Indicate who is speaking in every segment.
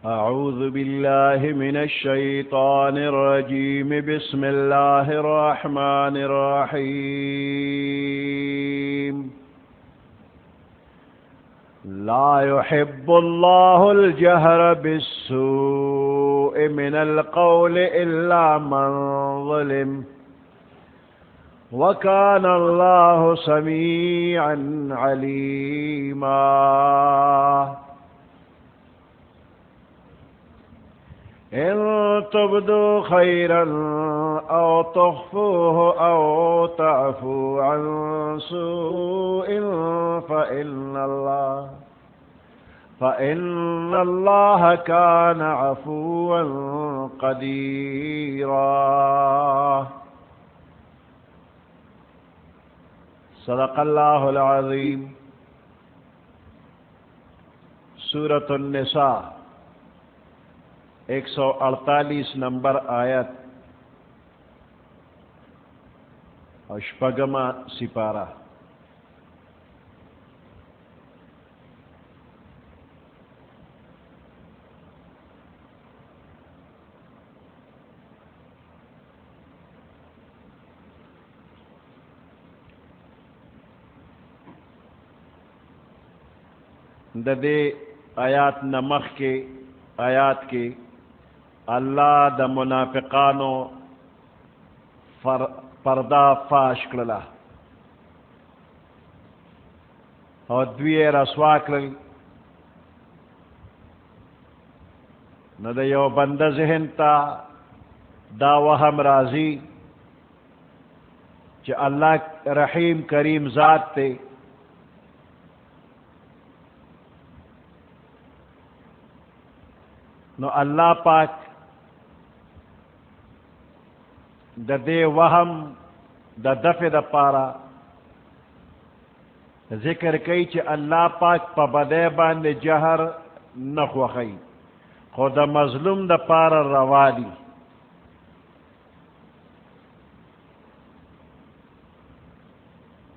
Speaker 1: أعوذ بالله من الشيطان الرجيم. بسم الله الرحمن الرحيم. لا يحب الله الجهر بالسوء من القول إلا من ظلم وكان الله سميعا عليما. إن تبدوا خيرا أو تخفوه أو تعفوا عن سوء فإن الله كان عفوا قديرا. صدق الله العظيم. سورة النساء 148 نمبر آیت اشپگما سپارہ. ددے آیات نمخ کے آیات کے اللہ دا منافقانو پردہ فاش کرلا اور دوی رسوا کرل. نہ دا یو بند ذہن تا دا وہم راضی کہ اللہ رحیم کریم ذات تے نو اللہ پاک دا دے وہم دا دفع دا پارا ذکر کئی چی اللہ پاک پا بدے باندے جہر نخوخی خود دا مظلوم دا پارا روالی.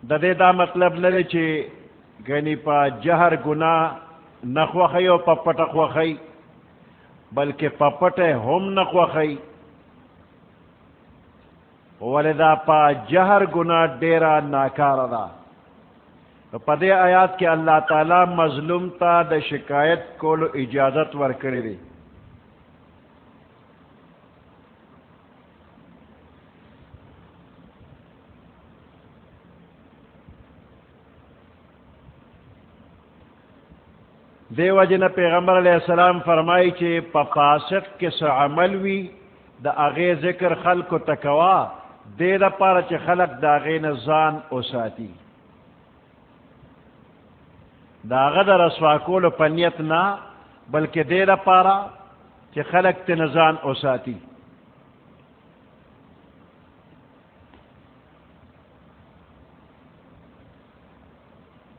Speaker 1: دا دے دا مطلب ندے چی گنی پا جہر گناہ نخوخی و پا پٹخوخی بلکہ پپٹے ہم نخوخی ولدا پا جہر گناہ ڈیرا ناکارا دا. پدے آیات کے اللہ تعالی مظلوم تا دا شکایت کولو اجازت ورکڑی دی. دیو جن پیغمبر علیہ السلام فرمائی چی پا فاسق کس عمل وی دا اغی ذکر خلق و تکوا دے دا پارا چی خلق دا اغی نزان اساتی دا اغی دا رسواکول و پنیت نا بلکہ دے دا پارا چی خلق تی نزان اساتی.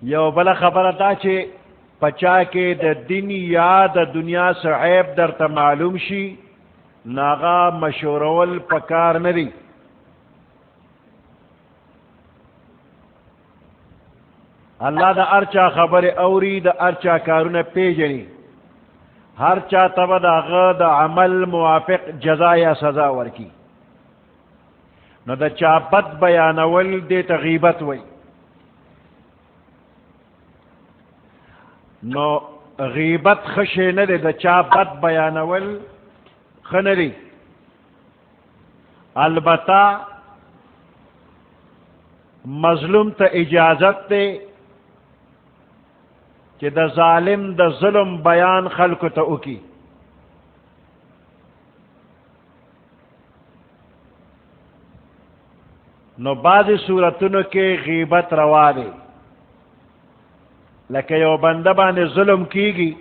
Speaker 1: یو بلا خبر دا چی پچا کے دا دین یا دا دنیا سے عیب در تا معلوم شی ناغا مشورول پکار ندی. اللہ دا ارچا خبر اوری دا ارچا کارون پیجنی ہر چا تب دا غد عمل موافق جزا یا سزا ورکی. نو دا چا بد بیانول دے تا غیبت وی. نو غیبت خشے ندے دا چا بد بیانول خندی. البتہ مظلوم تا اجازت دے کہ دا ظالم دا ظلم بیان خلق تا اکی. نو بعض صورتنو کے غیبت روا دے لکہ یو بندہ باندے ظلم کی گی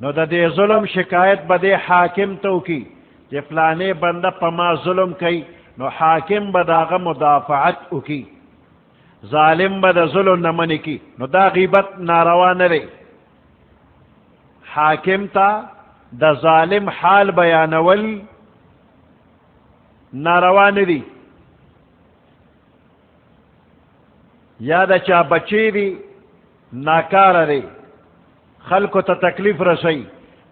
Speaker 1: نو دا دے ظلم شکایت بدے حاکم تو کی کہ فلانے بندہ پما ظلم کی نو حاکم بداغ مدافعت اکی ظالم بدا ظلم نمانی کی نو دا غیبت ناروا نرے. حاکم تا دا ظالم حال بیانول ناروا ندی. یا دا چا بچی دی ناکار دی خلقو تا تکلیف رسی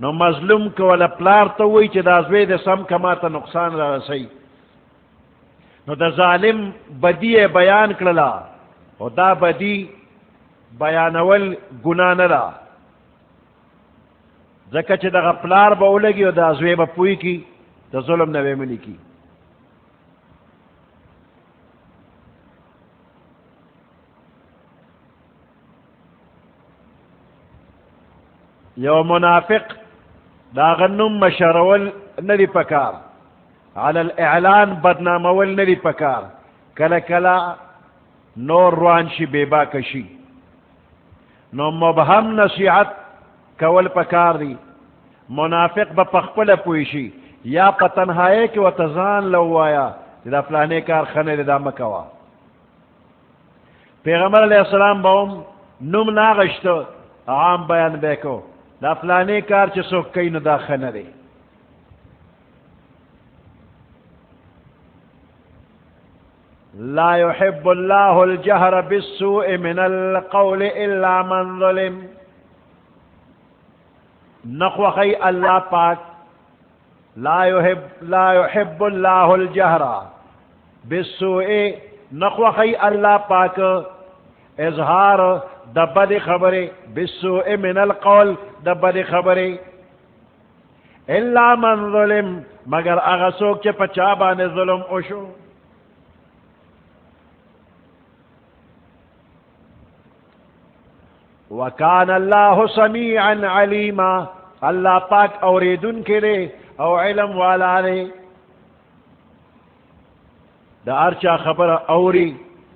Speaker 1: نو مظلوم کولا پلار تو وی چی دا زوی دا سم کما تا نقصان را رسی نو دا ظالم بدی بیان کرلا او دا بدی بیانول گناہ ندا زکا چی دا پلار با اولگی و دا زوی با پوئی کی دا ظلم نوی منی کی یو منافق دا غنم مشرول ندی پکار علی الاعلان بدنامول ندی پکار کلا کلا نور روانشی بے باکشی نو مبہم نصیحت کول پکار دی منافق با پخپل پویشی یا پتنہائے کہ وہ تزان لوایا دا فلانے کار خنے دا مکوا پیغمبر علیہ السلام باوم نم ناغشتو عام بیان بیکو دا فلانے کار چی سوک کئی نو دا خنے دے لا يحب الله الجهر بالسوء من القول الا من ظلم نخوخی اللہ پاک لا يحب الله الجهر بالسوء نخوخی اللہ پاک اظہار دبد خبرے بالسوء من القول دبد خبرے الا من ظلم مگر اغسوک چے پچابان ظلم اوشو وکان اللہ سمیعا علیما اللہ پاک اوریدن کرے او علم والا رے دا ارچا خبر اوری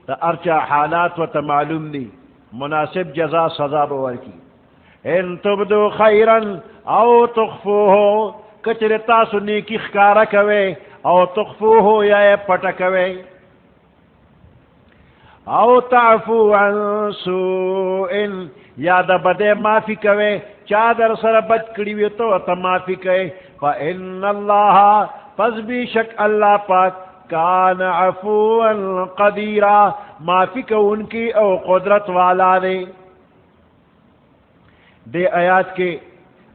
Speaker 1: دا ارچا حالات و تمعلوم دی مناسب جزا سزا بور کی ان تبدو خیرا او تخفوہو کچر تاسو نیکی خکارا کوے او تخفوہو یا پٹا کوے او تعفو عن سوء یا دا بدے معافی کوے چادر سر بد کڑیوی تو تا معافی کوے فإن اللہ پس بھی شک اللہ پاک کان عفوا قدیرا معافی کو ان کی او قدرت والا دے دے آیات کے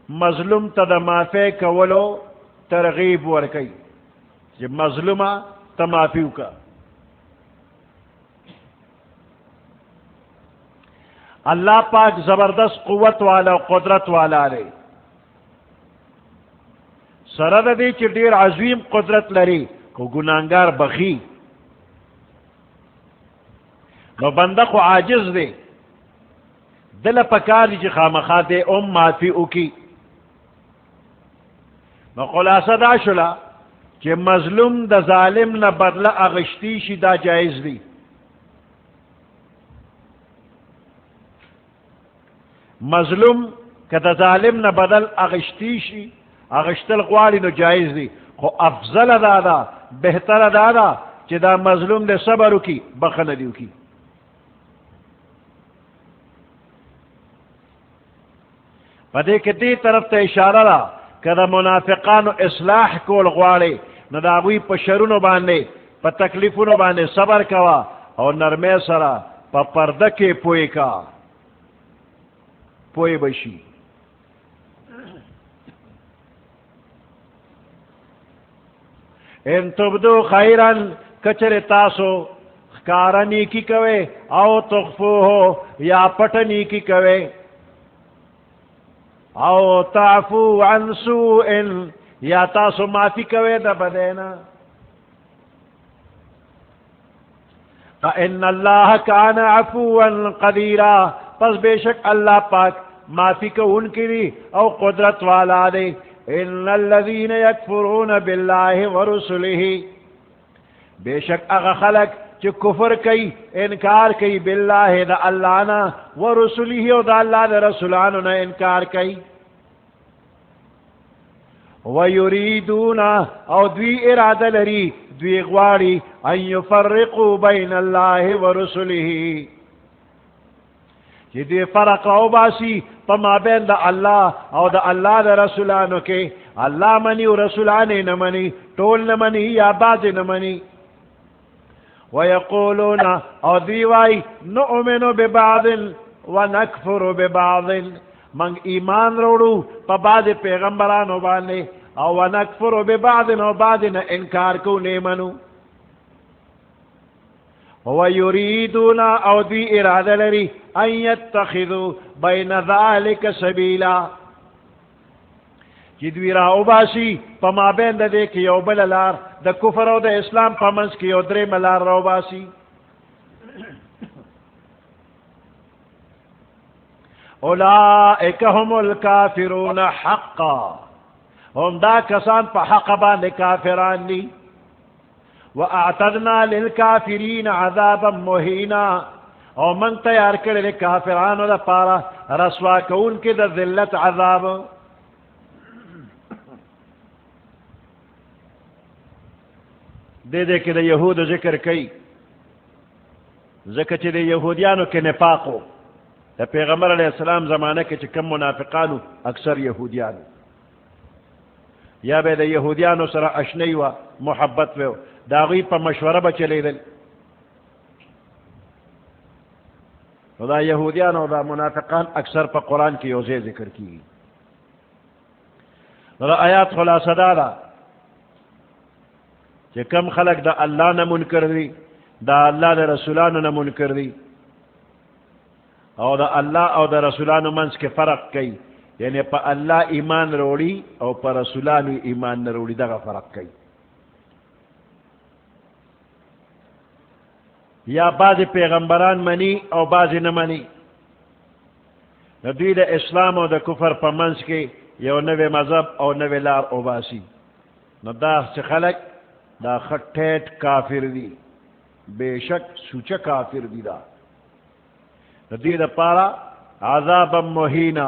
Speaker 1: مظلوم تا معافی کولو ترغیب ورکی جب مظلومہ تا معافیو کا اللہ پاک زبردست قوت والا قدرت والا رے سرد دی چی دیر عظیم قدرت لری کو گناہگار بخی نو بندہ کو عاجز دے دل پکار دی چی خامخا دے معافی اکی نو خلاصہ دا شلا چی مظلوم دا ظالم نا بدلا اغشتی شی دا جائز دی مظلوم کتا ظالم نہ بدل اغشتیشی اغشتل غواری نو جائز دی خو افضل دادا بہتر دادا چی دا مظلوم دے صبرو کی بخن دیو کی پدے کہ دی طرف تا اشارہ دا کدا منافقانو اصلاح کول غوارے نو دا غوی پا شرونو باندے پا تکلیفونو باندے صبر کوا اور نرمے سرا پا پردکے پوئے کا پوئے بشی ان تبدو خیرن کچر تاسو خکارنی کی کوے او تخفو ہو یا پٹنی کی کوے او تعفو عن سوء یا تاسو معافی کوے دا بدینا فإن اللہ کان عفوا قدیرا پس بے شک اللہ پاک معافی کو ان کی دی او قدرت والا دے ان الذین یکفرون باللہ ورسلہ بے شک اغا خلق چی کفر کئی انکار کئی باللہ دا اللہ نا ورسلہ او دا اللہ دا رسولانو نا انکار کئی ویریدون او دوی ارادہ لری دوی غواری ان یفرقوا بین اللہ ورسلہ کہ دی فرق او باسی پما بین دا اللہ او دا اللہ دا رسولانو کے اللہ منی و رسولانے نمانی طول نمانی یا بعض نمانی ویقولون او دیوائی نؤمن ببعض ونکفر ببعض منگ ایمان روڑو پا بعد پیغمبرانو باندے او ونکفر ببعض و بعض انکار کو نیمنو ویریدون او دی ارادہ لری ان یتخذو بین ذالک سبیلا چی دوی راو باسی پا ما بین دا دے کی یو بلالار دا کفر و دا اسلام پا منس کی یو درے ملار راو باسی اولئک هم الکافرون حقا هم دا کسان پا حق بان کافران لی وَأَعْتَدْنَا لِلْكَافِرِينَ عَذَابًا مُهِينًا او من تیار کرے کافرانو دا پارا رسوا کون کی دا ذلت عذاب دے کہ دا یہود ذکر کئی ذکر چی دا یہودیانو کے نفاقو دا پیغمبر علیہ السلام زمانہ کے چکم منافقانو اکثر یہودیانو یا بے دا یہودیانو سر اشنی و محبت و داغی پا مشورہ بچلے دل دا یہودیان و دا منافقان اکثر پا قرآن کی یوزے ذکر کی دا آیات خلاصہ دادا کہ کم خلق دا اللہ نہ منکر دی دا اللہ دا رسولان نہ منکر دی او دا اللہ او دا رسولان منس کے فرق کئی یعنی پا اللہ ایمان روڑی او پا رسولان ایمان نہ روڑی دا فرق کئی یا بعض پیغمبران منی او بعض نہ منی دوی دا اسلام او دا کفر پا منس کے یو نوے مذہب او نوے لار او باسی نو دا سے خلق دا خٹیٹ کافر دی بے شک سوچا کافر دی دا دوی دا پارا عذابا مہینا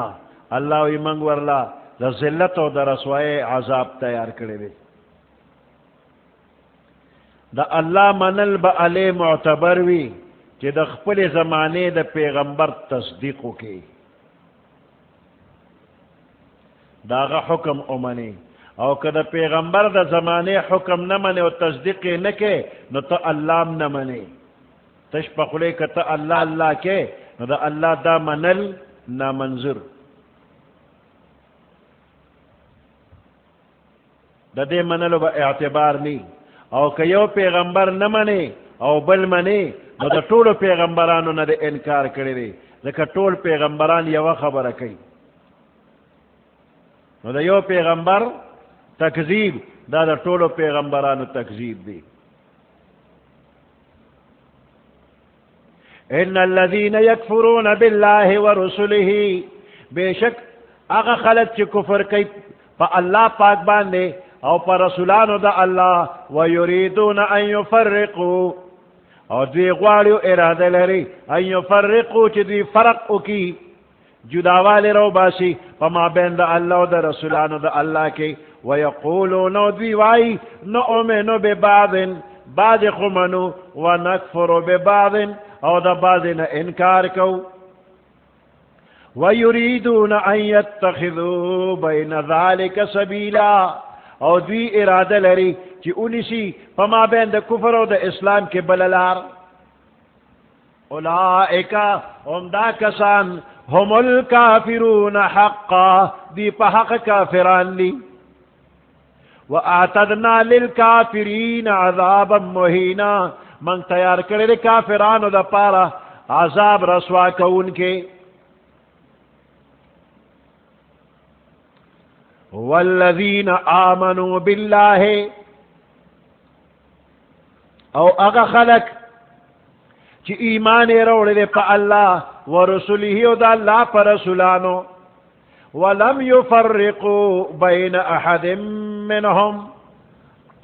Speaker 1: اللہ وی منگ ورلا دا ذلت او دا رسوائے عذاب تیار کرے دے دا اللہ منل با علی معتبر وی کہ دا خپل زمانے دا پیغمبر تصدیقو کے دا غا حکم امانی او کہ دا پیغمبر دا زمانے حکم نمانے و تصدیق نکے نو تا اللہ نمانے تش پخلے کہ تا اللہ اللہ کے نو دا اللہ دا منل نا منظر دا دے منلو با اعتبار نی او کہ یو پیغمبر نہ منے او بل منے نو دا طول پیغمبرانو نہ دے انکار کرے دے لیکن طول پیغمبران یو خبر کئی نو دا یو پیغمبر تکذیب دا دا طول پیغمبرانو تکذیب دی ان الذین یکفرون باللہ ورسلہ بے شک اگا خلق چی کفر کئی پا اللہ پاک باندے او پر رسولانو دا اللہ ویریدون ان یفرقو او دوی غوالیو ارادہ لری ان یفرقو چی دوی فرق اکی جداوالی رو باسی فما بین دا اللہ دا رسولانو دا اللہ کے ویقولونو دوی وائی نؤمنو ببعض بعض خمنو ونکفرو ببعض او دا بعض نا انکار کو ویریدون ان یتخذو بین ذالک سبیلا او دوی ارادہ لری چی انیسی فما بین دا کفر و دا اسلام کے بلالار اولائکا ہم دا کسان ہم الکافرون حقا دی پا حق کافران لی وَأَعْتَدْنَا لِلْكَافِرِينَ عَذَابًا مُهِينًا من تیار کرے کافرانو دا پارا عذاب رسوا کون کے والذین آمنوا باللہ او اگا خلق چی ایمان روڑے دے پا اللہ ورسولہ او دا اللہ پا رسولانو ولم یفرقوا بین احد منہم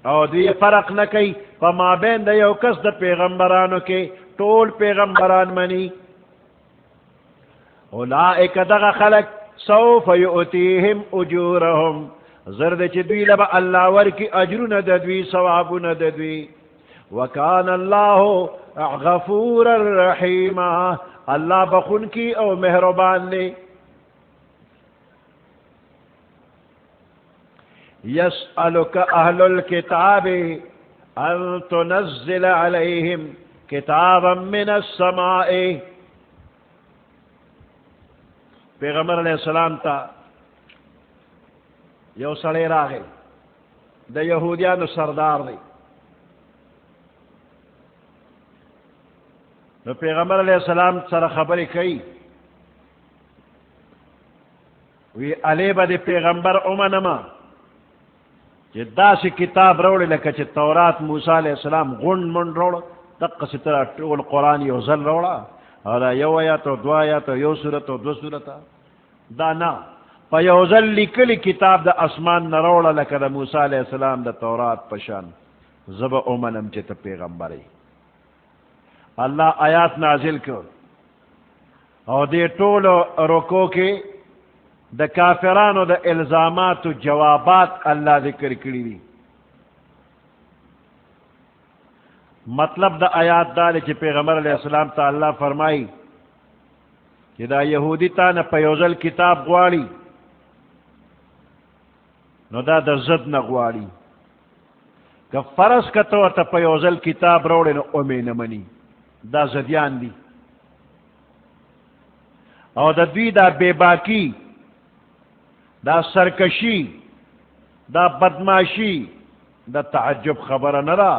Speaker 1: او دی فرق نکی پا ما بین دا یو کس دا پیغمبرانو کے طول پیغمبران منی اولائک دا خلق سوف یؤتیہم اجورہم زرد چی دوی لبا اللہ ورکی اجرون ددوی ثوابون ددوی وکان اللہ غفور الرحیم اللہ بخون کی او مہربان نے یسألک اہل الکتاب ان تنزل علیہم کتابا من السماء پیغمبر علیہ السلام تا یو سڑے راغے دا یہودیانو سردار دی. نو پیغمبر علیہ السلام سر خبری کئی وی علی با دی پیغمبر امنما چی دا سی کتاب روڑی لکا چی تورات موسیٰ علیہ السلام غن من روڑ دقا سی طرح ٹول قرآن یو ظل روڑا اور یو آیات و دو آیات و یو صورت و دو صورتا دا نا پا یو ظل لکلی کتاب دا اسمان نروڑا لکا دا موسیٰ علیہ السلام دا تورات پشان زب امنم چی تا پیغمبری. اللہ آیات نازل کر اور دے ٹول رکو کے دا کافرانو دا الزامات و جوابات اللہ ذکر کری دی. مطلب دا آیات دالے چی پیغمبر علیہ السلام تا اللہ فرمائی کہ دا یہودی تا نا پیوزل کتاب غواری نو دا دا زد نا غواری کہ فرض کتو تا پیوزل کتاب روڑے نو امی نمانی دا زدیان دی او دا دوی دا بے باکی دا سرکشی دا بدماشی دا تعجب خبر نرا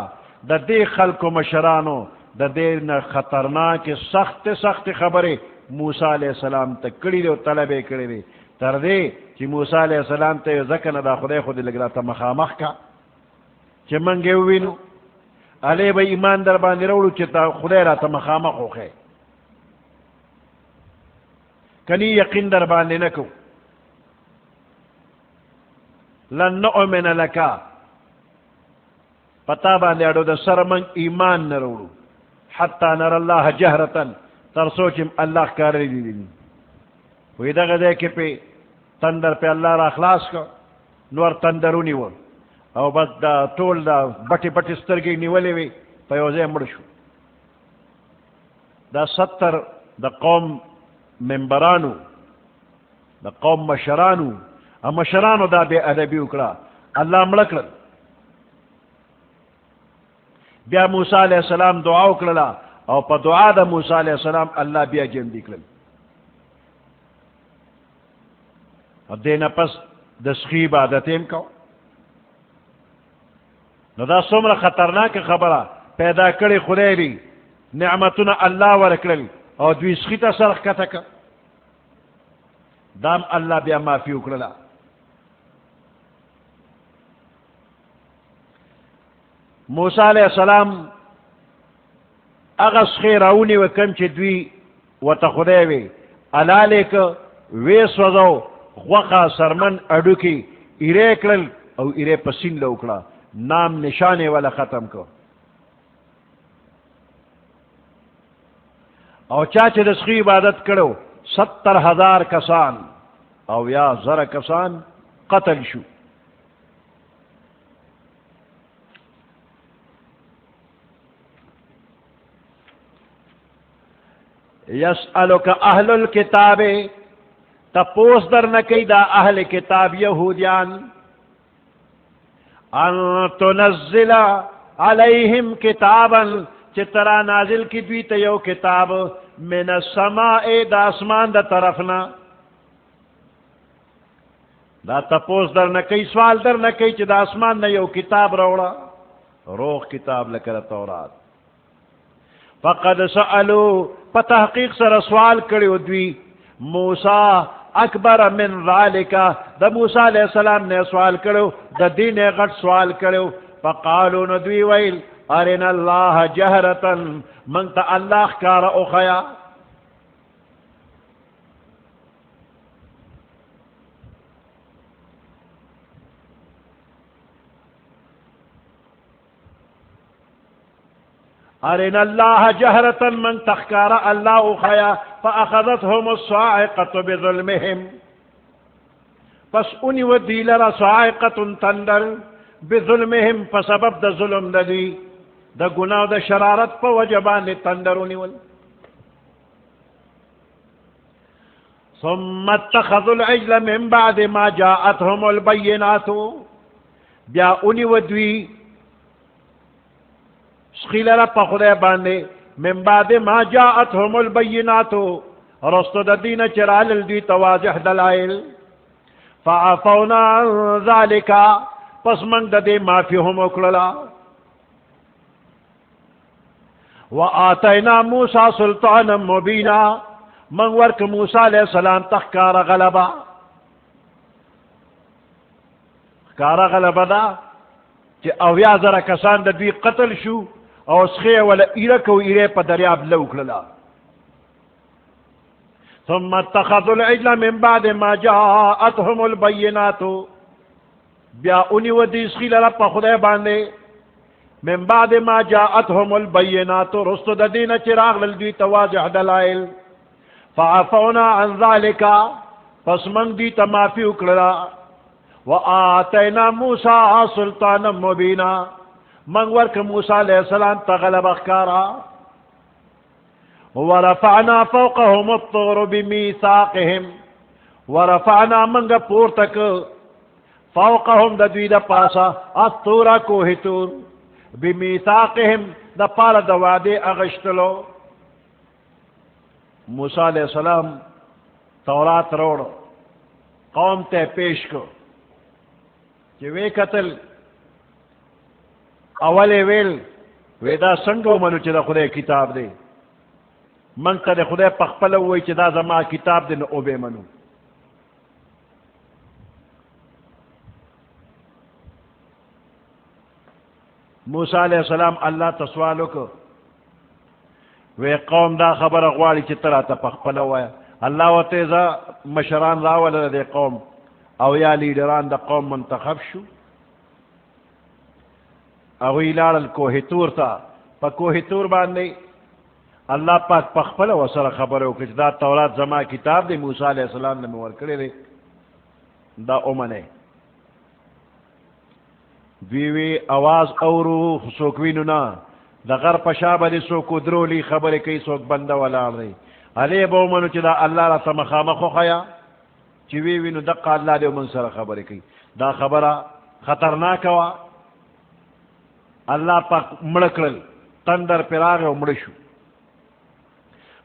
Speaker 1: دا دے خلق و مشرانو دا دے نا خطرناک سخت سخت خبریں موسیٰ علیہ السلام تا کڑی دے و طلبے کڑی دے تر دے چی موسیٰ علیہ السلام تا ذکر دا خدای خود لگلا تا مخامخ کا چی منگے ہوئینو علی با ایمان در باندی روڑو چی تا خدای را تا مخامخ ہو خے کنی یقین در باندی نکو لن نؤمن لکا پتا باندی اڈو دا سرمن ایمان نروڑو حتی نر اللہ جہرتن تر سوچم اللہ کاری دی دی وی دا غدے کے پہ تندر پہ اللہ را اخلاص کو نور تندرونی وہ او بس دا طول دا بٹی بٹی سترگی نیولی وی پیوزے مڑشو دا 70 دا قوم ممبرانو دا قوم مشرانو مشرانو دا بے ادبی اکڑا اللہ مڑکل بیا موسیٰ علیہ السلام دعا اکڑلا او پا دعا دا موسیٰ علیہ السلام اللہ بیا جن دیکلن اور دینا پس دسخیب عادتیم کو نو دا سمر خطرناک خبرہ پیدا کری خدای لی نعمتنا اللہ ورکلل او دوی سخیتا سرخ کتکا دام اللہ بیا معافی اکرلا. موسیٰ علیہ السلام اغس خیراونی و کم چی دوی و تخدای وی علالے که ویس وزو غوخا سرمن اڈو کی ایرے کلل او ایرے پسین لوکلا نام نشانے والا ختم کو او چاچے دسخی عبادت کرو 70,000 کسان او یا زر کسان قتل شو. یسألک اہل الکتاب تپوس در نکی دا اہل کتاب یہودیان ان تنزل علیہم کتابا چترا نازل کی دوی تیو کتاب من السماء دا اسمان دا طرفنا دا تپوس در نکی سوال در نکی چی دا اسمان نا یو کتاب روڑا روح کتاب لکر تورات فقد سألو پتحقیق سر سوال کریو دوی موسیٰ اکبر من ذالکا دا موسیٰ علیہ السلام نے سوال کریو دا دین غٹ سوال کریو فقالو ندوی ویل ارنا اللہ جہرتا منتا اللہ کارا اخیا ارنا اللہ جہرتا من تخکار اللہ اخیا فاخذتهم الصاعقة بظلمهم پس انی و دیلر صاعقة تندر بظلمهم فسبب دا ظلم دا دی دا گناہ دا شرارت پا وجبان تندرونی ول ثم اتخذوا العجل من بعد ما جاءتهم البینات بیا انی و دوی سخیلر پا خدای باندے من بعد ما جاءتهم البینات رستو دا دین چرال الدی تواضح دلائل فعفونا عن ذالکا پس من دا دے معافی ہم اکڑلا وآتینا موسیٰ سلطانا مبینا من ورک موسیٰ علیہ السلام تخکار غلبا کارا غلبا دا چی اویا ذرا کسان دا دوی قتل شو او سخی والا ایرکو ایرے پا دریاب لوکللا ثم اتخذوا العجل من بعد ما جاءتهم البینات بیا انی و دیسخی لرا پا خدای باندے من بعد ما جاءتهم البینات رستو دا دین چراغ للدوی تواضح دلائل فعفونا عن ذالکا پس من دی تمافی اکڑلا وآتینا موسیٰ سلطانا مبینا من ورک موسیٰ علیہ السلام تغلب اخکارا ورفعنا فوقهم الطور بمیثاقهم ورفعنا منگا پورتک فوقهم دا دوی دا پاسا الطورا کوہ تور بمیثاقهم دا پارا دا وعدے اغشتلو موسیٰ علیہ السلام تورات روڑ قوم تے پیش کو کہ وے قتل اولے ویل ویدا سنگو منو چی دا خدای کتاب دے من تا دے خدای پخپلو وی چی دا زما کتاب دے نو او بے منو موسیٰ علیہ السلام اللہ تسوالو کو وی قوم دا خبر اغواری چی ترا تا پخپلو وی اللہ و تیزا مشران راول دے قوم او یا لیڈران دا قوم منتخب شو اوی لارل کوہ تور تا پا کوہ تور باندے اللہ پاک پخپل و سر خبرو کچھ دا تورات زما کتاب دے موسیٰ علیہ السلام نے مور کرے دے دا امنے دویوی آواز اورو سوکوینو نا دا غر پشابہ دے سوکو درولی خبر کئی سوک بندہ والا رہی علی با امنو چی دا اللہ را تمخامخو خیا چوی وینو دقا اللہ دے من سر خبر کی دا خبر خطرناک وا اللہ پاک مڑکل تندر پراغ و مڑشو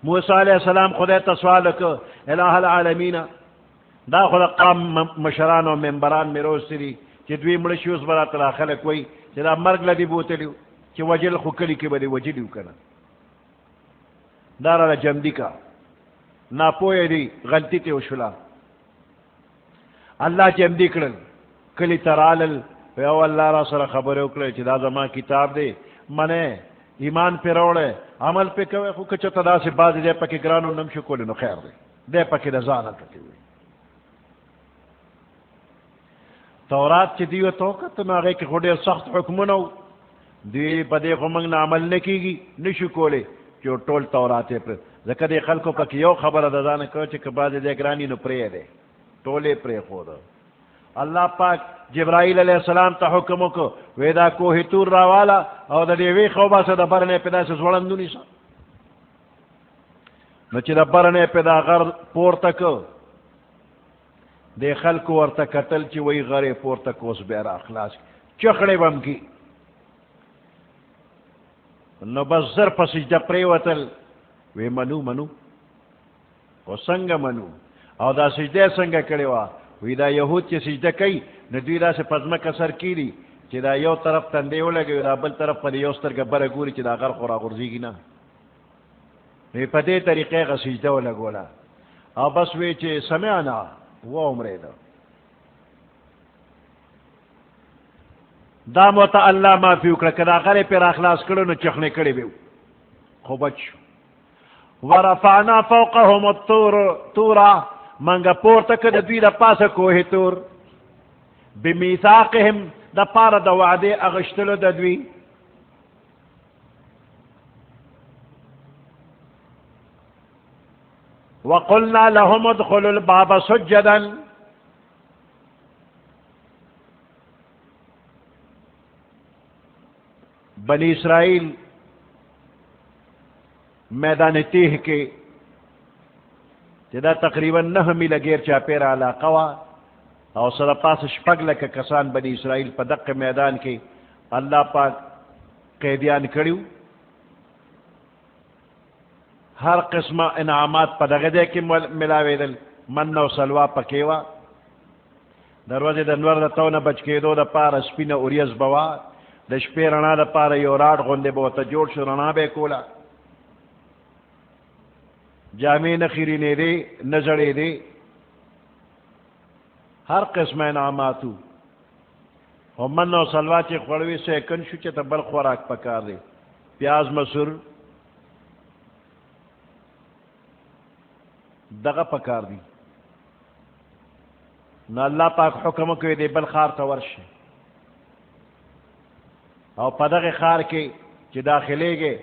Speaker 1: موسیٰ علیہ السلام خدای تسوال کو الہ العالمین دا خدا قام مشران و ممبران میں روز سری چی دوی مڑشو اس برا تلا خلق وی چی دا مرگ لدی بوتلیو چی وجل خوکلی کی بدی وجلیو کنا دارا جمدی کا نا پوئے دی غلطی تے وشلا اللہ جمدی کرل کلی ترالل ویو اللہ را سر خبر اکلے چی دا زمان کتاب دے منے ایمان پہ روڑے عمل پہ کوئے خو کچھتا دا سے بازی دے پاکی گرانو نمشو کولی نو خیر دے پاکی رضانا کتی ہوئی تورات چی دیو توکا تو ناغے کی خودے سخت حکمونو دیوی پا دے خو منگنا عمل نکی گی نشو کولی جو ٹول توراتے پر ذکر دے خلقو پاکی یو خبر دازانا کرو چی بازی دے گرانی نو پرے دے ٹولے پرے خود اللہ پاک جبرائیل علیہ السلام تا حکمو کو ویدا کوہ تور راوالا او دا دیوی خوبا سے دا برنے پیدا سے زوڑندو نیسا نو چی دا برنے پیدا غر پور تک دے خلقو ورطا قتل چی وی غر پور تک اس بیر اخلاص چکڑے بم کی نو بس زر پا سجدہ پریوتل وی منو و سنگ منو او دا سجدہ سنگ کڑیوا وی دا یہود چی سجدہ کئی ندوی دا سے پزمک اثر کی دی چی دا یو طرف تندیو لگی دا بل طرف پا دا یو سترگا برگولی چی دا غر خورا غرزی گی نا وی پا دے طریقے غا سجدہ لگولا او بس وی چی سمعنا وہ عمرے دا دا موتا اللہ ما فیو کرکا دا غر پر اخلاص کرو نو چخنے کڑی بیو خوبت شو ورفعنا فوقهم الطورا منگا پور تک دا دوی دا پاس کوہ تور بمیثاقهم دا پارا دا وعدے اغشتلو دا دوی وقلنا لهم ادخلوا الباب سجدا بنی اسرائیل میدان تیہ کے جدا تقریباً 9 میل گیر چاپیرا علاقہ وا او سر پاس شپگ لکا کسان بنی اسرائیل پا دق میدان کے اللہ پاک قیدیان کریو هر قسمه انعامات په دغه دی کې ملاوېدل من او سلوا پکې وه د ورځې د نور د تونه بچ کېدو دپاره سپینه اوریځ به وه د شپې رڼا دپاره یو راډ غوندې به ورته جوړ شو رڼا به یې کوله جامې نه خیرینېدې نه زړېدې هر قسمه انعاماتو خو من او سلوا چې خوړوي سیکن شو چې ته بل خوراک پکار دی پیاز مسور دغه پکار دی نو الله پاک حکم کوي دی بل خار ته ورشي او په دغه خار کې چې داخليږي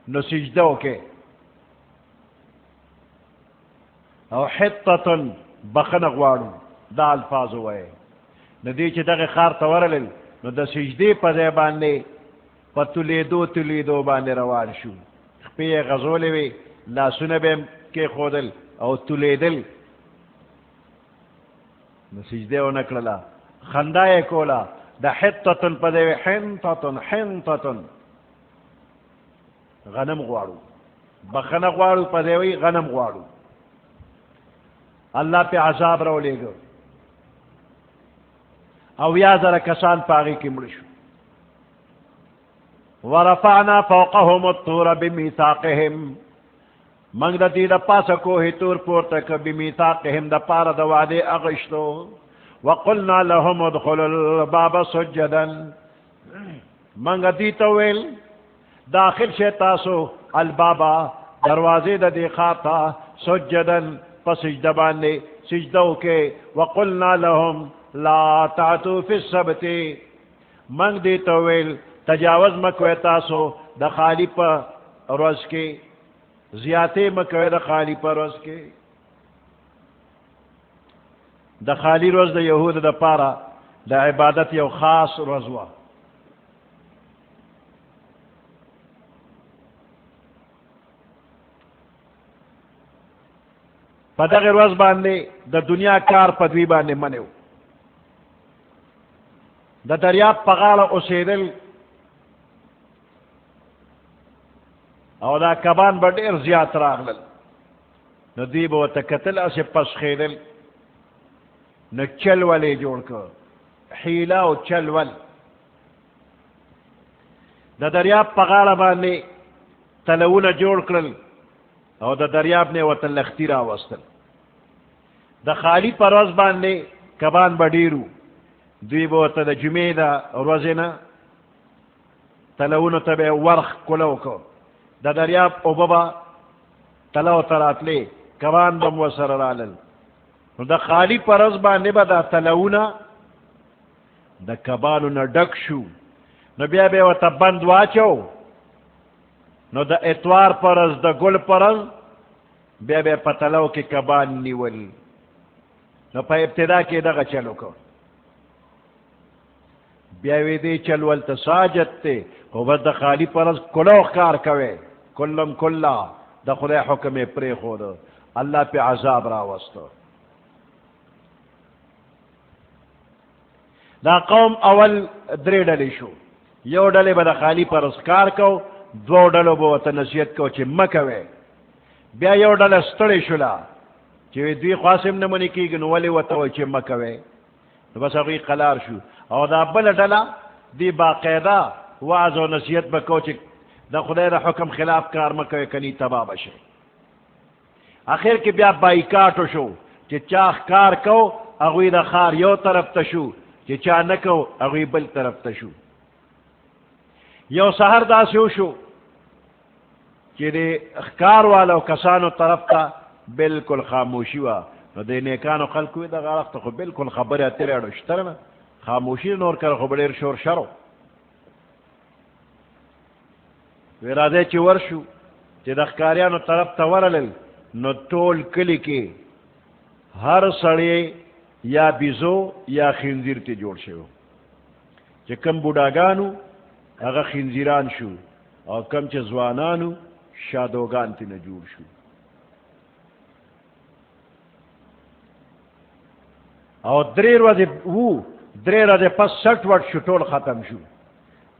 Speaker 1: نو سجده وکړي او حطه بخنه غواړو دا الفاظ وایي نو دی چې دغه خار ته ورلل نو د سجدې په ځای باندې په تولیدو باندې روان شو خپې یې غځولې وې لاسونه به یې کېښودل او تولیدل نو سجده ونه کړله خندا یې کوله د حطتن په ځای حنطتن غنم غواړو بخنه غواړو په ځای وایي غنم غواړو الله پہ عذاب راولے گا او یا ذرا کسان پاگی کی مڑشو ورفعنا فوقهم الطور بمیثاقهم منگ دا دی دا پاسا کوہی طور پورتک بمیثاقهم دا پارا دا وعدے اغشتو وقلنا لهم ادخلوا الباب سجدا منگ دی تویل داخل شیطاسو البابا دروازے دا دی خاتا سجدا فسجدہ باندے سجدو کے وقلنا لهم لا تعتو فی السبت منگ دی تویل تجاوز مکوی تاسو دا خالی پا روز کے زیادے مکوی دا خالی پا روز کے دا خالی روز دا یہود دا پارا دا عبادت یو خاص روزوا پا دا غیر روز باندے دا دنیا کار پا دوی باندے منیو دا دریاب پا غالا اسیدل او دا کبان با دیر زیاد راغلل نو دوی با تکتل اسی پس خیدل نو چلولی جوڑ کر حیلہ و چلول دا دریاب پا غالا باندے تلون جوڑ کرل او دا دریاب نے وطن لختی را وستل دا خالی پر روز باندے کبان بڑیرو دوی بوتا دا جمعی دا روزینا تلونو تبع ورخ کلو کو دا دریاب او بابا تلو تراتلے کبان بم وسر رالل دا خالی پر روز باندے با دا تلونا دا کبانو نا ڈک شو نو بیا بے وطا بند واچو نو دا اتوار پرز دا گل پرز بیا بیا پتلو کی کبان نیول نو پا ابتدا کی دا چلو کو بیاوی دی چلول تا ساجت تے خو بس دا خالی پرز کلو خار کوئے کلم کلا دا خدای حکم پری خود اللہ پہ عذاب راوستو دا قوم اول دری ڈلی شو یو ڈلی با دا خالی پرز کار کو دو ڈلو با وطا نصیحت کو چی مکوے بیا یو ڈل ستڑی شلا چی دوی خواصم نمونی کی گنو ولی وطا چی مکوے بس اگوی قلار شو او دا بل ڈلا دی باقیدہ وعظ و نصیحت بکو چی دا خدای دا حکم خلاف کار مکوے کنی تباہ بشے آخر کی بیا بائیکاٹو شو چی چاہ کار کو اگوی دا خار یو طرف تشو چی چاہ نکو اگوی بل طرف تشو یو سہر دا سیو شو چی دے اخکار والا و کسانو طرف تا بالکل خاموشی وا نو دے نیکانو خلقوی دا غارف تا خو بالکل خبری اتر اڑو شترنا خاموشی نور کر خو بلیر شور شرو ویرادے چی ورشو چی دا اخکاریانو طرف تا ورلل نو طول کلی کے ہر سڑے یا بیزو یا خنزیر تی جوڑ شو چی کم بوداگانو اگا خنزیران شو او کم چه زوانانو شادوگان تی نجور شو او دری روزی پس 60 وقت شو طول ختم شو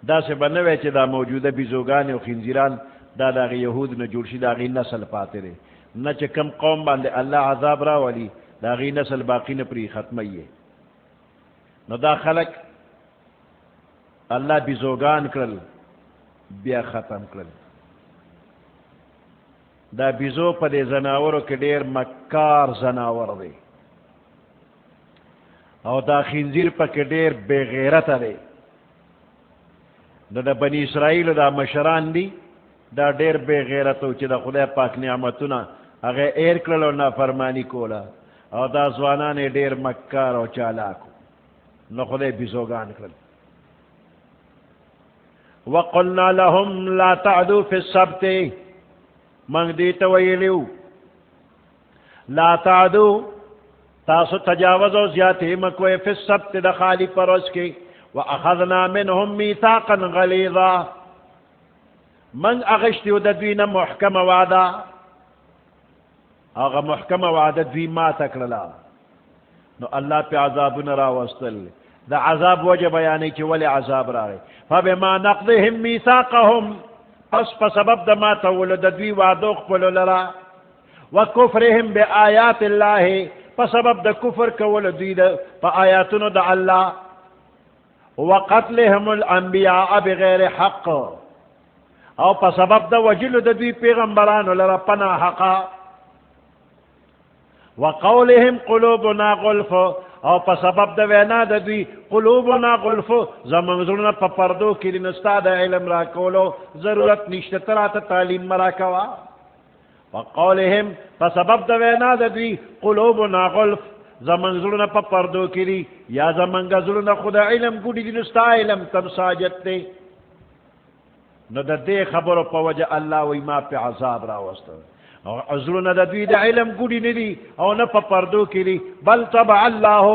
Speaker 1: دا سے بنوے چه دا موجوده بیزوگان و خنزیران دا داغی یہود نے جوڑ شی داغی نسل پاتے رہے نہ چکم قوم باندے اللہ عذاب را ولی داغی نسل باقی نپری ختمی ہے نو دا خلق اللہ بیزوگان کرل بیا ختم کرل دا بیزو پا دے زناورو کے دیر مکار زناور دے او دا خنزیر پا کے دیر بے غیرت دے دا بنی اسرائیل دا مشران دی دا دیر بے غیرتو چی دا خدا پاک نعمتونا اگر ایر کرلو نا فرمانی کولا او دا زوانان دیر مکار او چالاکو نو خدا بیزوگان کرل وقلنا لهم لا تعدو فی السبت منگ دیتا ویلیو لا تعدو تاسو تجاوز و زیادی مکوی فی السبت دخالی پروس کی وَأَخَذْنَا مِنْهُمْ مِيثَاقًا غَلِيظًا من اغشتیو ددوین محکم وعدا اغا محکم وعدا دوی ما تکرلا نو اللہ پہ عذاب نرا وستل دا عذاب وجہ بیانی چی ولی عذاب راگی فَبِمَا نَقْضِهِمْ مِيثَاقَهُمْ پس سبب دا ما تولو ددوی وعدوق پلو لرا وَكُفْرِهِمْ بِآيَاتِ اللَّهِ پس سبب دا کفر کولو دوی دا پا آیاتنو دا اللہ وقتلهم الانبیاء بغیر حق او پا سبب دا وجل دا دوی پیغمبرانو لرا پنا حقا وقولهم قلوبنا غلف او پا سبب دا وینا دا دوی قلوبنا غلف زمانزلنا پا پردو کلی نستا دا علم را کولو ضرورت نشتترات تعلیم مرا کوا وقولهم پا سبب دا وینا دا دوی قلوبنا غلف زمن ظلنا پا پردو کری یا زمن گا ظلنا خدا علم گوڑی دی نستا علم تم ساجت دے نو دا دے خبرو پا وجہ اللہ وی ما پہ عذاب راوستا ظلنا دا دوی دا علم گوڑی ندی او نا پا پردو کری بل طبع اللہ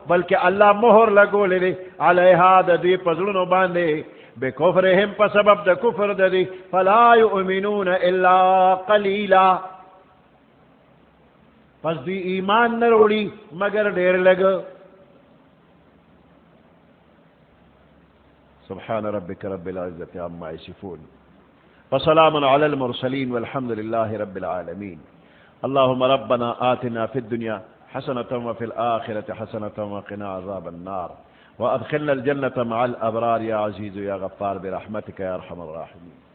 Speaker 1: بلکہ اللہ مہر لگو لے علیہا دا دوی پا ظلنو باندے بے کفرہم پا سبب دا کفر دا دی فلا یؤمنون الا قلیلا پس دی ایمان نروڑی مگر دیر لگ سبحان ربک رب العزت عما یصفون وسلام علی المرسلین والحمد للہ رب العالمین اللهم ربنا آتنا في الدنيا حسنة وفي الآخرة حسنة وقنا عذاب النار وأدخلنا الجنة مع الأبرار يا عزيز يا غفار برحمتك يا أرحم الراحمين